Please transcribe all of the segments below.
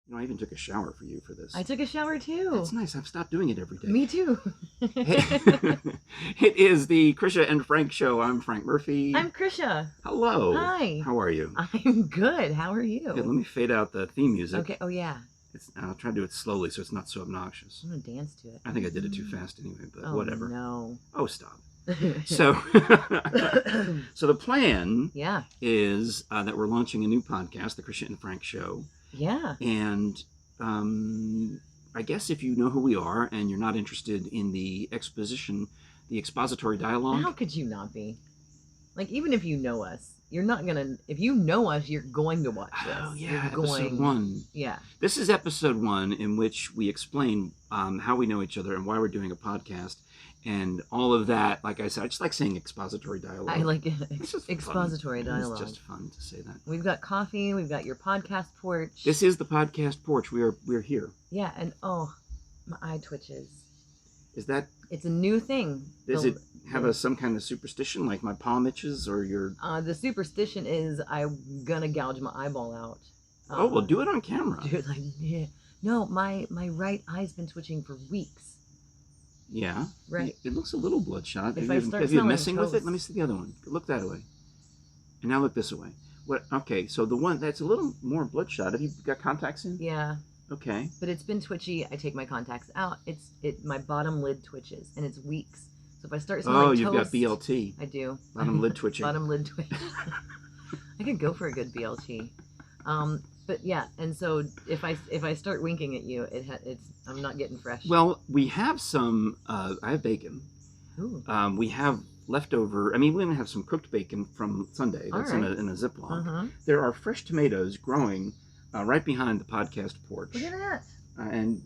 You know, I even took a shower for you for this. I took a shower too. That's nice. I've stopped doing it every day. Me too. It is the Krisha and Frank Show. I'm Frank Murphy. I'm Krisha. Hello. Hi. How are you? I'm good. How are you? Good. Let me fade out the theme music. Okay. Oh yeah. I'll try to do it slowly so it's not so obnoxious. I'm gonna dance to it. I think I did it too fast anyway, but oh, whatever. No. Oh, stop. So, so the plan is that we're launching a new podcast, the Krisha and Frank Show. Yeah. And I guess if you know who we are and you're not interested in the expository dialogue. How could you not be? Like, even if you know us, you're not gonna. If you know us, you're going to watch this. Oh yeah, episode 1. Yeah. This is episode 1 in which we explain how we know each other and why we're doing a podcast. And all of that, like I said, I just like saying expository dialogue. I like it. It's just Expository dialogue. It's just fun to say that. We've got coffee. We've got your podcast porch. This is the podcast porch. We're here. Yeah, and oh, my eye twitches. Is that? It's a new thing. Does it have some kind of superstition, like my palm itches or your? The superstition is I'm gonna gouge my eyeball out. Oh well, do it on camera. Dude, like yeah. No, my right eye's been twitching for weeks. Yeah. Right. It looks a little bloodshot. If Are you messing with it? Let me see the other one. Look that way. And now look this way. What? Okay, so the one that's a little more bloodshot. Have you got contacts in? Yeah. Okay. But it's been twitchy. I take my contacts out. My bottom lid twitches, and it's weeks. So if I start smelling toast, you've got BLT. I do. Bottom lid twitching. Bottom lid twitch. I could go for a good BLT. But yeah, and so if I start winking at you, I'm not getting fresh. Well, we have some. I have bacon. Ooh. We have leftover. I mean, we even have some cooked bacon from Sunday. That's right. in a Ziploc. Uh-huh. There are fresh tomatoes growing right behind the podcast porch. Look at that. And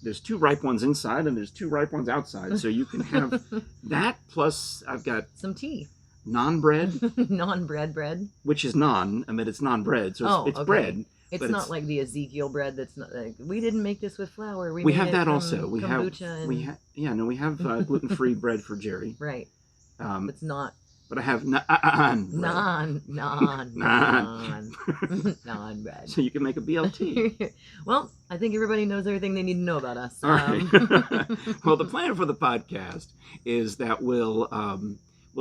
there's 2 ripe ones inside, and there's 2 ripe ones outside. So you can have that plus I've got some tea. Non-bread. Non-bread. Which is non. I mean, it's non-bread, so it's okay. bread. It's not like the Ezekiel bread. That's not like we didn't make this with flour. We have that also. We have gluten-free bread for Jerry. Right. It's not. But I have non bread. So you can make a BLT. Well, I think everybody knows everything they need to know about us. All right. Well, the plan for the podcast is that we'll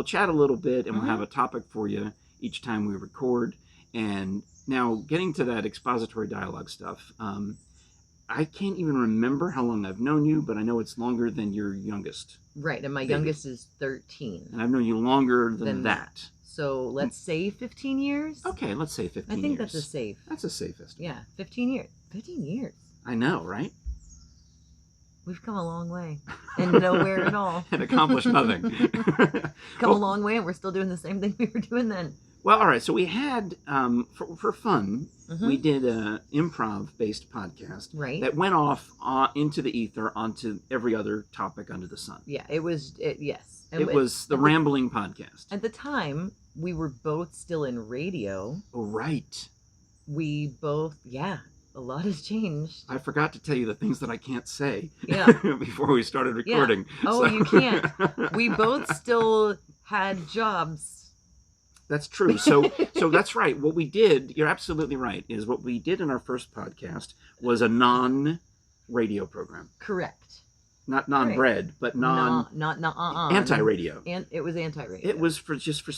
chat a little bit and we'll have a topic for you each time we record. And now, getting to that expository dialogue stuff, I can't even remember how long I've known you, but I know it's longer than your youngest. Right, and my youngest is 13. And I've known you longer than that. So let's say 15 years? Okay, let's say 15 years. I think that's a safe. That's a safe estimate. Yeah, 15 years. 15 years. I know, right? We've come a long way. And nowhere at all. And accomplished nothing. Come a long way, and we're still doing the same thing we were doing then. Well, all right. So we had, for fun, we did an improv-based podcast that went off into the ether onto every other topic under the sun. Yeah, it was, yes. And it was the Rambling Podcast. At the time, we were both still in radio. Oh, right. We both, a lot has changed. I forgot to tell you the things that I can't say before we started recording. Yeah. Oh, you can't. We both still had jobs. That's true. So that's right. What we did, you're absolutely right, is what we did in our first podcast was a non-radio program. Correct. Not non-bread, but anti-radio. And it was anti-radio. It was for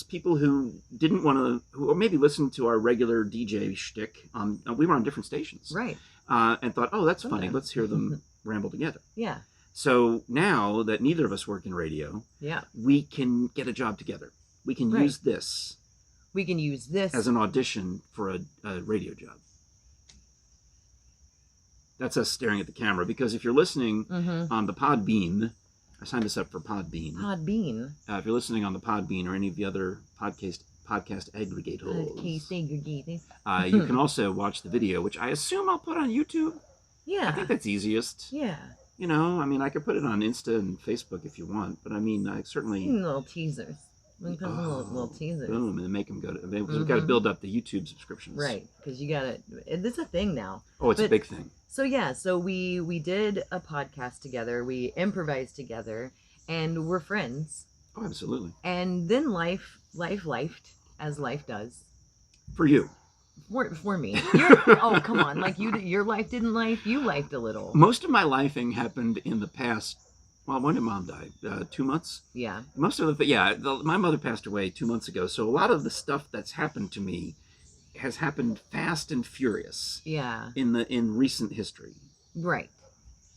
people who didn't want to, or maybe listened to our regular DJ shtick. We were on different stations. Right. And thought, oh, that's funny. Let's hear them ramble together. Yeah. So now that neither of us work in radio, we can get a job together. We can use this. We can use this as an audition for a radio job. That's us staring at the camera, because if you're listening on the Podbean, I signed us up for Podbean. Podbean. If you're listening on the Podbean or any of the other podcast aggregators, you can also watch the video, which I assume I'll put on YouTube. Yeah. I think that's easiest. Yeah. You know, I mean, I could put it on Insta and Facebook if you want, but I mean, I certainly... Little teasers. Little teasers. Boom, and make them go to... We've got to build up the YouTube subscriptions. Right, because you got to... It's a thing now. Oh, it's a big thing. So, yeah, so we did a podcast together. We improvised together, and we're friends. Oh, absolutely. And then life lifed, as life does. For you. For me. Oh, come on. Like your life didn't life. You lifed a little. Most of my lifing happened in the past. Well, when did Mom die? 2 months. Yeah. Most of my mother passed away 2 months ago. So a lot of the stuff that's happened to me has happened fast and furious. Yeah. In recent history. Right.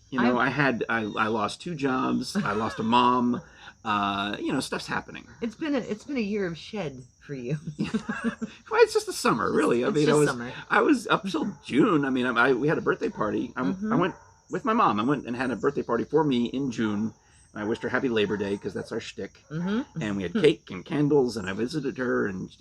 You know, I lost 2 jobs. I lost a mom. Stuff's happening. It's been a year of shed for you. Well, it's just the summer, really. Summer. I was up till June. I mean, we had a birthday party. I went with my mom. I went and had a birthday party for me in June. I wished her happy Labor Day because that's our shtick. And we had cake and candles, and I visited her, and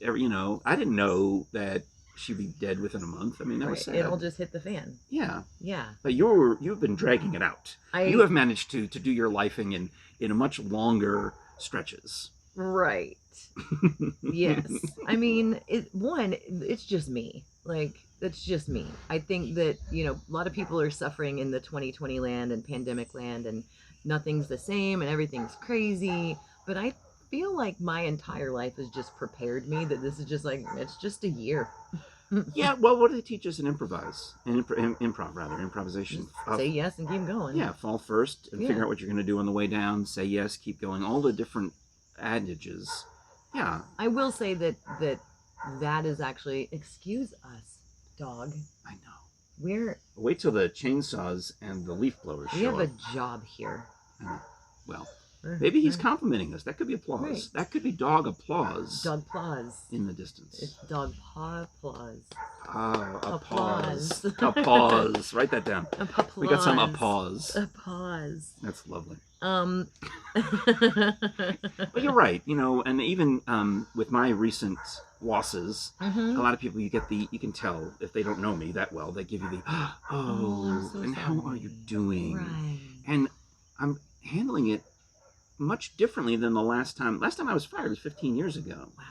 I didn't know that she'd be dead within a month. I mean, that was sad. It all just hit the fan. Yeah. Yeah. But you've been dragging it out. You have managed to do your lifing in a much longer stretches. Right. Yes. I mean, it's just me. Like, it's just me. I think that, a lot of people are suffering in the 2020 land and pandemic land, and nothing's the same and everything's crazy. But I feel like my entire life has just prepared me that this is just like, it's just a year. Yeah, well, what do they teach us in improvisation? Say yes and keep going. Yeah, fall first and figure out what you're going to do on the way down. Say yes, keep going. All the different adages. Yeah. I will say that is actually, excuse us, dog. I know. Wait till the chainsaws and the leaf blowers show up. We have a job here. Well, maybe he's complimenting us. That could be applause. Right. That could be dog applause. Dog applause. In the distance. It's dog paw applause. Applause. Applause. Write that down. Applause. We got some applause. Applause. That's lovely. But you're right. And even with my recent losses, a lot of people you can tell if they don't know me that well, they give you the I'm so and sorry. how are you doing? Right. And I'm handling it much differently than the last time. Last time I was fired was 15 years ago. Wow.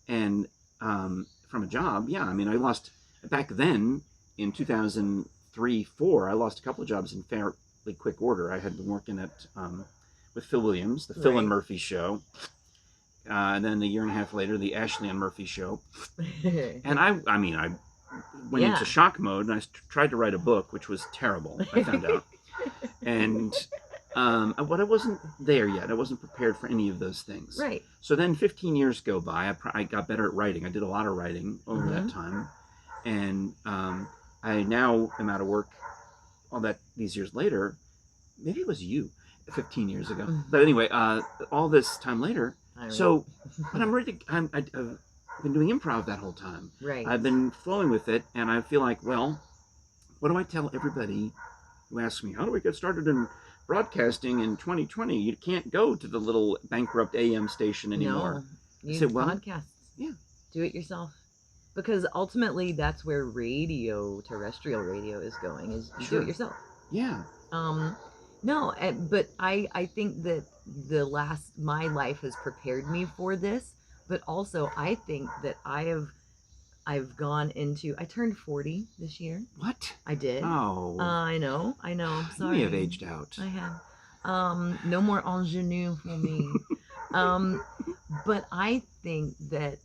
And from a job, yeah. I mean, I lost back then in 2003-04. I lost a couple of jobs in fairly quick order. I had been working at with Phil Williams, the Phil and Murphy Show. And then a year and a half later, the Ashley and Murphy Show. And I went into shock mode, and I tried to write a book, which was terrible, I found out. And but I wasn't there yet. I wasn't prepared for any of those things. Right. So then 15 years go by. I got better at writing. I did a lot of writing over that time. And I now am out of work these years later. Maybe it was you 15 years ago. But anyway, all this time later. So, but I'm ready. I've been doing improv that whole time. Right. I've been flowing with it, and I feel like, well, what do I tell everybody who asks me, how do we get started in broadcasting in 2020? You can't go to the little bankrupt AM station anymore. No, you say, well, podcasts. Yeah. Do it yourself. Because ultimately, that's where terrestrial radio is going, is you do it yourself. Yeah. No, but I think that my life has prepared me for this, but also I think that I've gone into, I turned 40 this year. What? I did. Oh. I know. Sorry. You may have aged out. I have. No more ingenue for me. But I think that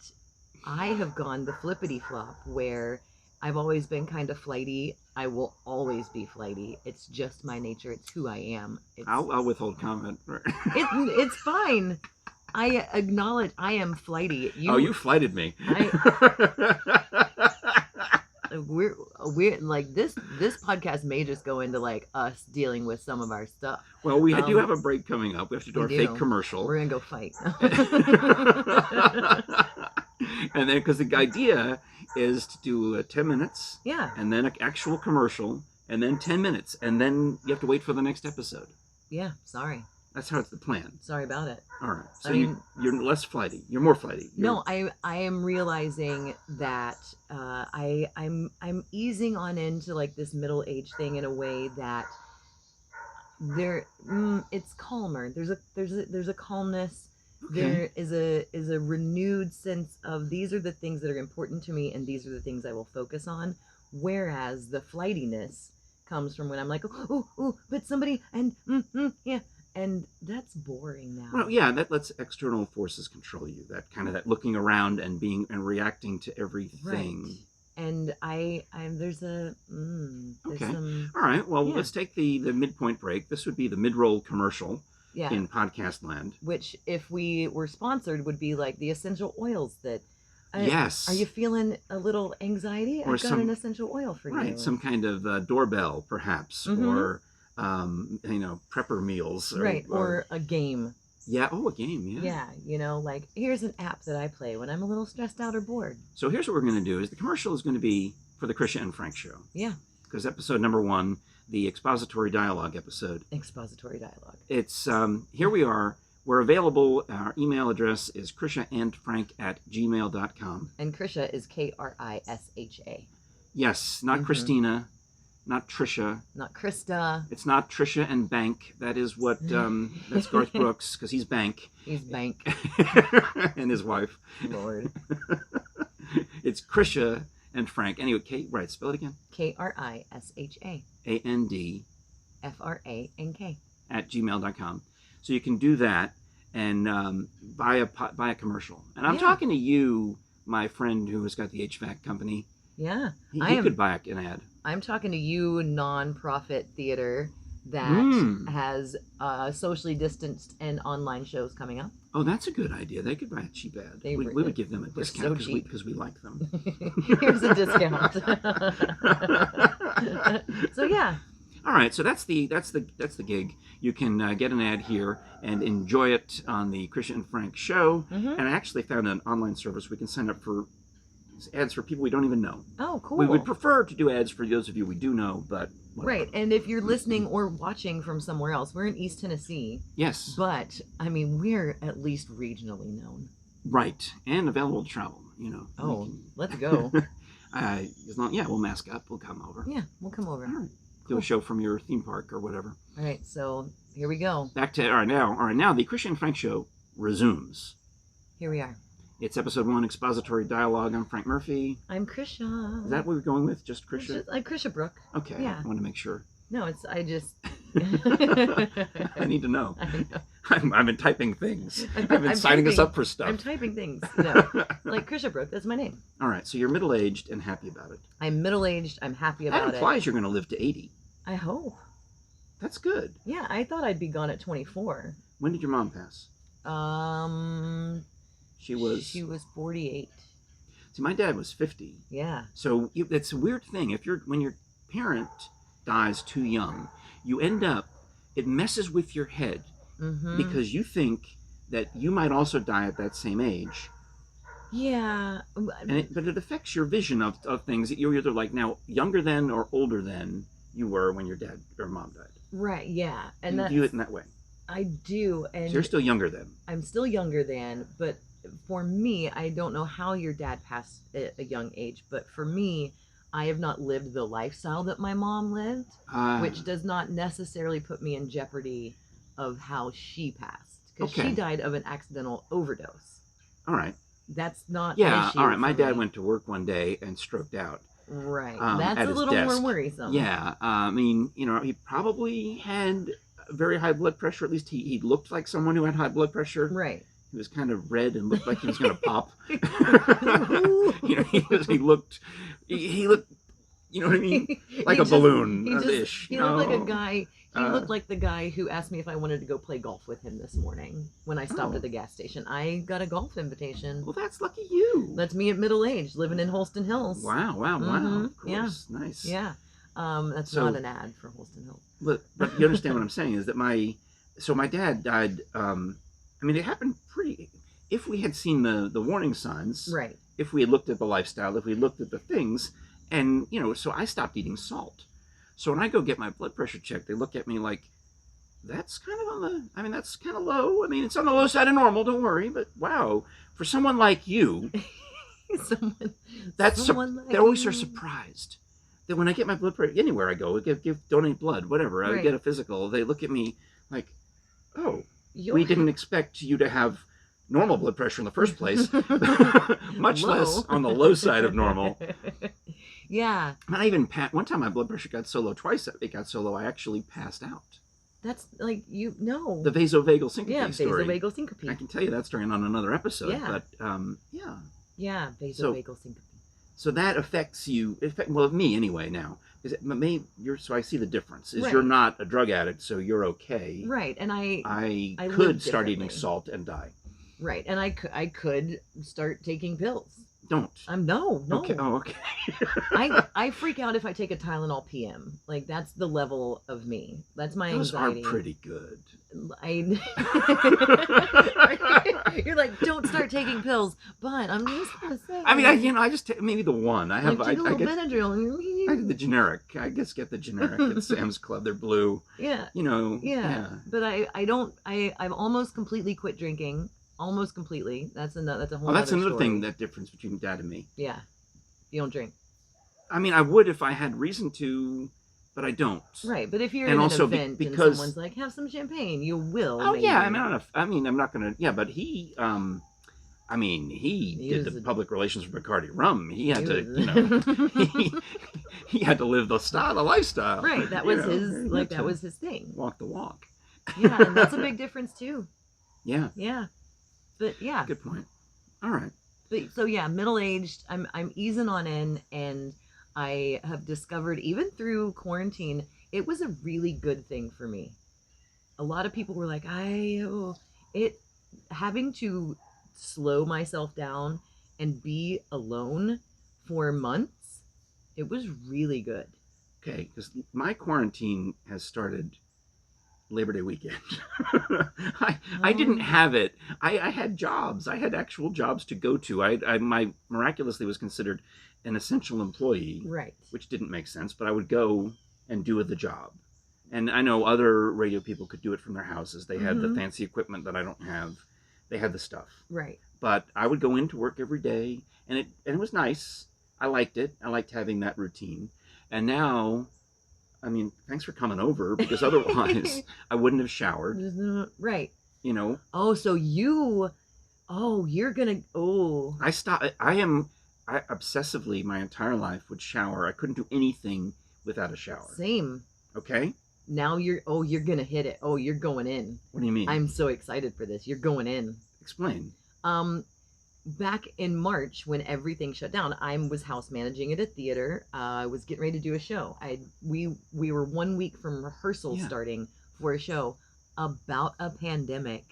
I have gone the flippity flop where I've always been kind of flighty. I will always be flighty. It's just my nature. It's who I am. I'll withhold comment. It's fine. I acknowledge I am flighty. You flighted me. We're like this podcast may just go into like us dealing with some of our stuff. Well, we do have a break coming up. We have to do our fake commercial. We're gonna go fight. And then, because the idea is to do 10 minutes. Yeah. And then an actual commercial, and then 10 minutes, and then you have to wait for the next episode. Yeah. Sorry. That's how it's the plan. Sorry about it. All right. So you're less flighty. You're more flighty. No, I am realizing that I'm easing on into like this middle age thing in a way that it's calmer. There's a calmness. Okay. There is a renewed sense of these are the things that are important to me, and these are the things I will focus on. Whereas the flightiness comes from when I'm like, oh, but somebody and yeah. And that's boring now. Well, yeah, that lets external forces control you. That kind of that looking around and reacting to everything. And there's Okay. some, All right. Well, yeah. let's take the midpoint break. This would be the mid-roll commercial yeah. in podcast land. Which, if we were sponsored, would be like the essential oils that. Yes. Are you feeling a little anxiety? Or I've got an essential oil for you. Right. Some kind of doorbell, perhaps, or prepper meals. Or a game. Yeah. Oh, a game. Yeah. Yeah. Like, here's an app that I play when I'm a little stressed out or bored. So here's what we're going to do: is the commercial is going to be for the Krisha and Frank show. Yeah. Because episode number 1, the expository dialogue episode. Expository dialogue. It's here we are. We're available. Our email address is krishaandfrank@gmail.com. And Krisha is Krisha. Yes, not Christina, not Trisha. Not Krista. It's not Trisha and Bank. That is what, that's Garth Brooks, because he's Bank. He's Bank. And his wife. Lord. It's Krisha and Frank. Anyway, right, spell it again. Krisha. AND. FRANK. @gmail.com. So you can do that and buy a commercial. And I'm talking to you, my friend who has got the HVAC company. Yeah. He could buy an ad. I'm talking to you, non-profit theater that has socially distanced and online shows coming up. Oh, that's a good idea. They could buy a cheap ad. We would give them a discount because we like them. Here's a discount. So yeah. All right, so that's the gig. You can get an ad here and enjoy it on the Krisha and Frank show. And I actually found an online service we can sign up for ads for people we don't even know. Oh, cool. We would prefer to do ads for those of you we do know, but whatever. Right, and if you're listening or watching from somewhere else, we're in East Tennessee. Yes. But I mean, we're at least regionally known. Right, and available to travel. Oh, let's go. We'll mask up. We'll come over. Yeah, we'll come over. All right. Do a show from your theme park or whatever. All right, so here we go. Back to all right now the Krisha and Frank show resumes. Here we are. It's episode 1, expository dialogue. I'm Frank Murphy. I'm Krisha. Is that what we're going with? Just Krisha? Krisha Brooke. Okay. Yeah. I want to make sure. No, I just. I need to know. I know. I've been typing things. I've been I'm signing us typing. up for stuff. I'm typing things. No. Like Krisha Brooke, that's my name. All right, so you're middle-aged and happy about it. I'm middle-aged. I'm happy about it. That implies you're going to live to 80. I hope. That's good. Yeah, I thought I'd be gone at 24. When did your mom pass? She was 48. See, my dad was 50. Yeah. So it's a weird thing. When your parent dies too young, you end up, it messes with your head because you think that you might also die at that same age. Yeah. But it affects your vision of things that you're either like now younger than or older than you were when your dad or mom died. Right, yeah. And you view it in that way. I do. And so you're still younger than. I'm still younger than, but for me, I don't know how your dad passed at a young age, but for me, I have not lived the lifestyle that my mom lived, which does not necessarily put me in jeopardy of how she passed. Because she died of an accidental overdose. All right. That's not an issue. All right. My dad went to work one day and stroked out. Right. That's a little more worrisome. Yeah. I mean, he probably had very high blood pressure. At least he looked like someone who had high blood pressure. Right. He was kind of red and looked like he was going to pop. He looked, you know what I mean? Like a balloon-ish. He looked like a guy. He looked like the guy who asked me if I wanted to go play golf with him this morning when I stopped at the gas station. I got a golf invitation. Well, that's lucky you. That's me at middle age, living in Holston Hills. Wow. Of course. Yeah. Nice. Yeah. That's not an ad for Holston Hills. But you understand what I'm saying is that my dad died. I mean, it happened pretty. If we had seen the warning signs, right? If we had looked at the lifestyle, if we looked at the things, and so I stopped eating salt. So when I go get my blood pressure checked, they look at me like, that's kind of that's kind of low. I mean, it's on the low side of normal. Don't worry. But wow, for someone like you, they always are surprised that when I get my blood pressure anywhere I go, donate blood, whatever. I get a physical. They look at me like, oh. We didn't expect you to have normal blood pressure in the first place, much less on the low side of normal. Yeah. And one time my blood pressure got so low, twice it got so low, I actually passed out. That's like, no. The vasovagal syncope story. Yeah, vasovagal syncope. I can tell you that story on another episode. Yeah. But, yeah. Yeah, vasovagal syncope. So that affects you. Well, me anyway now. Maybe you're. So I see the difference. Is Right. you're not a drug addict, so you're okay. Right. And I I could live start eating differently. salt and die. right. And I could start taking pills. Don't. No. Okay. Oh, okay. I freak out if I take a Tylenol PM. Like that's the level of me. That's my Those anxiety. are pretty good. You're like, don't start taking pills, but I'm just gonna say. I mean, I just maybe the one I have. like, take a I little get Benadryl. I get the generic. I guess get the generic at Sam's Club. They're blue. Yeah. You know. Yeah. But I don't. I've almost completely quit drinking. Almost completely. That's a whole. Oh, that's other another story. thing. That difference between Dad and me. Yeah. You don't drink. I mean, I would if I had reason to, but I don't. Right, but if you're And in also an event because- and someone's like, "Have some champagne," you will. Oh maybe. yeah, I'm not gonna. Yeah, but he, he He did was the a- public relations for Bacardi rum. He had He to, was- you know, he had to live the lifestyle. right. That you was know, his. he Like had that to was his thing. walk the walk. Yeah, and that's a big difference too. Yeah, Yeah, but yeah, good point. All right. but so yeah, middle aged. I'm easing on in, and I have discovered even through quarantine, it was a really good thing for me. A lot of people were like, having to slow myself down and be alone for months. It was really good. Okay, because my quarantine has started Labor Day weekend. I didn't have it. I had jobs. I had actual jobs to go to. My miraculously was considered an essential employee, Right. which didn't make sense, but I would go and do the job. And I know other radio people could do it from their houses. They had the Mhm. fancy equipment that I don't have. They had the stuff. Right. But I would go into work every day, and it was nice. I liked it. I liked having that routine. And now, I mean, thanks for coming over, because otherwise I wouldn't have showered, Right. you know. Oh, so you're gonna. Oh. I obsessively my entire life would shower. I couldn't do anything without a shower. Same. Okay? Now you're gonna hit it. Oh, you're going in. What do you mean? I'm so excited for this. You're going in. Explain. Back in March when everything shut down, I was house managing at a theater. I was getting ready to do a show. We were 1 week from rehearsal Yeah. starting for a show about a pandemic.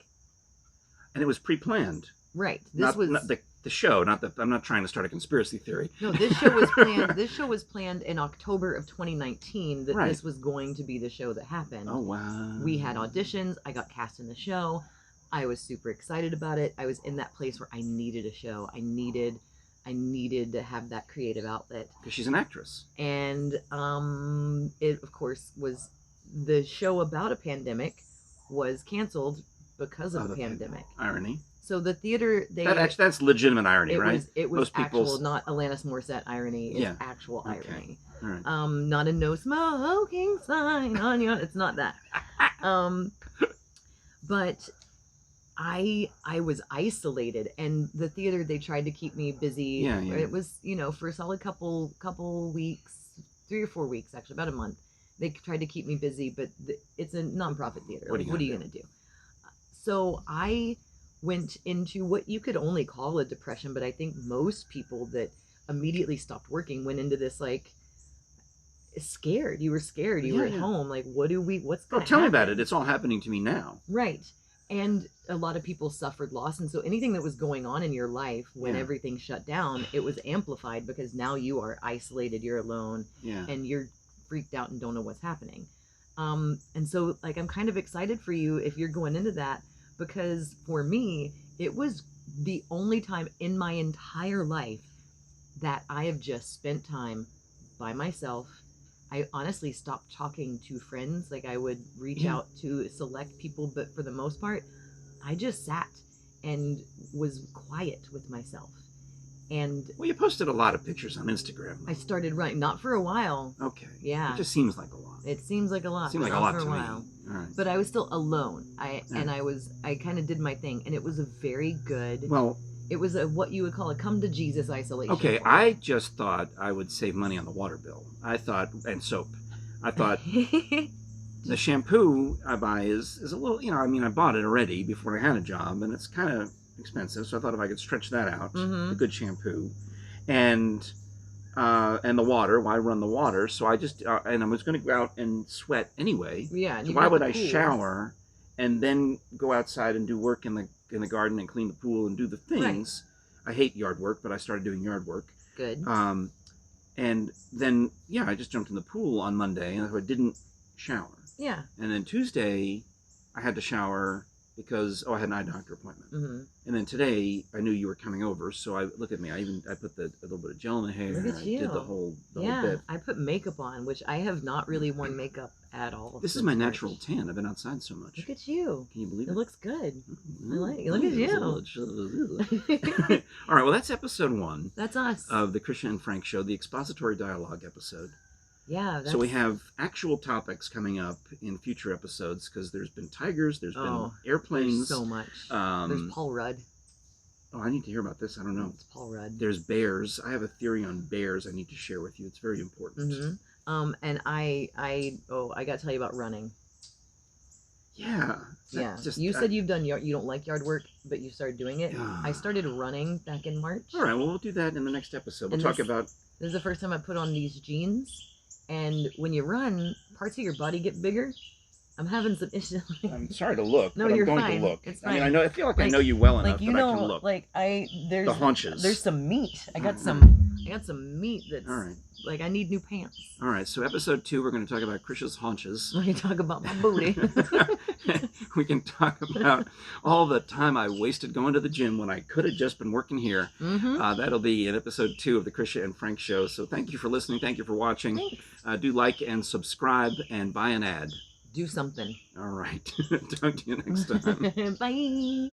And it was pre-planned. Right. Not the show, I'm not trying to start a conspiracy theory. No, this show was planned. This show was planned in October of 2019. That Right. this was going to be the show that happened. Oh wow. We had auditions. I got cast in the show. I was super excited about it. I was in that place where I needed a show. I needed to have that creative outlet. Because she's an actress. And it of course was the show about a pandemic was canceled because of Oh, the the pandemic. Irony. So the theater That's legitimate irony, right? it was Most actual, people's- not Alanis Morissette irony. It's Yeah. actual Okay. irony. All right. Not a no smoking sign on your. It's not that. But I was isolated, and the theater, they tried to keep me busy. Yeah. It was, for a solid couple weeks, 3 or 4 weeks actually, about a month. They tried to keep me busy, but it's a nonprofit theater. What are you going to do? So I went into what you could only call a depression, but I think most people that immediately stopped working went into this like scared. You were scared. You were at Yeah. home. Like, what's Oh, going to tell me about happen? it. It's all happening to me now. Right. And a lot of people suffered loss. And so anything that was going on in your life when Yeah. everything shut down, it was amplified because now you are isolated, you're alone, Yeah. and you're freaked out and don't know what's happening. And so like, I'm kind of excited for you if you're going into that, because for me, it was the only time in my entire life that I have just spent time by myself. I honestly stopped talking to friends. Like I would reach Yeah. out to select people, but for the most part, I just sat and was quiet with myself. And Well, you posted a lot of pictures on Instagram. I started running, not for a while. Okay. Yeah. It just seems like a lot. It seems like a lot. Seemed but like a not lot for to me. while. All right. But I was still alone. Yeah. I kind of did my thing, and it was a very good. Well, It was a what you would call a come to Jesus isolation. okay. for I just thought I would save money on the water bill. And soap. I thought me. the shampoo I buy is a little, I bought it already before I had a job, and it's kind of expensive. So I thought if I could stretch that out, Mhm. a good shampoo, and and the water. Why run the water? So I just and I was going to go out and sweat anyway. Yeah. And So you why got would the I pool. shower and then go outside and do work in the garden and clean the pool and do the things? I hate yard work, but I started doing yard work. Good. And then I just jumped in the pool on Monday and I didn't shower. Yeah. And then Tuesday, I had to shower because I had an eye doctor appointment. Hmm. And then today, I knew you were coming over, so look at me. I put a little bit of gel in the hair. Look at I you. did the whole Yeah. bit. I put makeup on, which I have not really worn makeup at all. This is since my March. natural tan. I've been outside so much. Look at you. Can you believe It it? looks good. Mm-hmm. I like it. Look at you. All right. Well, that's episode 1 That's us. of the Christian and Frank Show, the expository dialogue episode. Yeah. That's... So we have actual topics coming up in future episodes because there's been tigers, there's been airplanes. There's so much. There's Paul Rudd. Oh, I need to hear about this. I don't know. It's Paul Rudd. There's bears. I have a theory on bears I need to share with you. It's very important. Mm-hmm. And I got to tell you about running. Yeah. Yeah. You said you don't like yard work, but you started doing it. Yeah. I started running back in March. All right. Well, we'll do that in the next episode. We'll And talk this- about. This is the first time I put on these jeans, and when you run, parts of your body get bigger. I'm having some issues. I'm sorry to look, No, but you're I'm going fine. to look. It's I mean, fine. I feel like I Like- know you well enough Like you that I can know, look. like there's The haunches. There's some meat. I got some meat that's All right. like I need new pants. All right. So episode 2, we're going to talk about Krisha's haunches. Let me talk about my booty. We can talk about all the time I wasted going to the gym when I could have just been working here. Mm-hmm. That'll be in episode 2 of the Krisha and Frank Show. So thank you for listening. Thank you for watching. Thanks. Do like and subscribe and buy an ad. Do something. All right. Talk to you next time. Bye.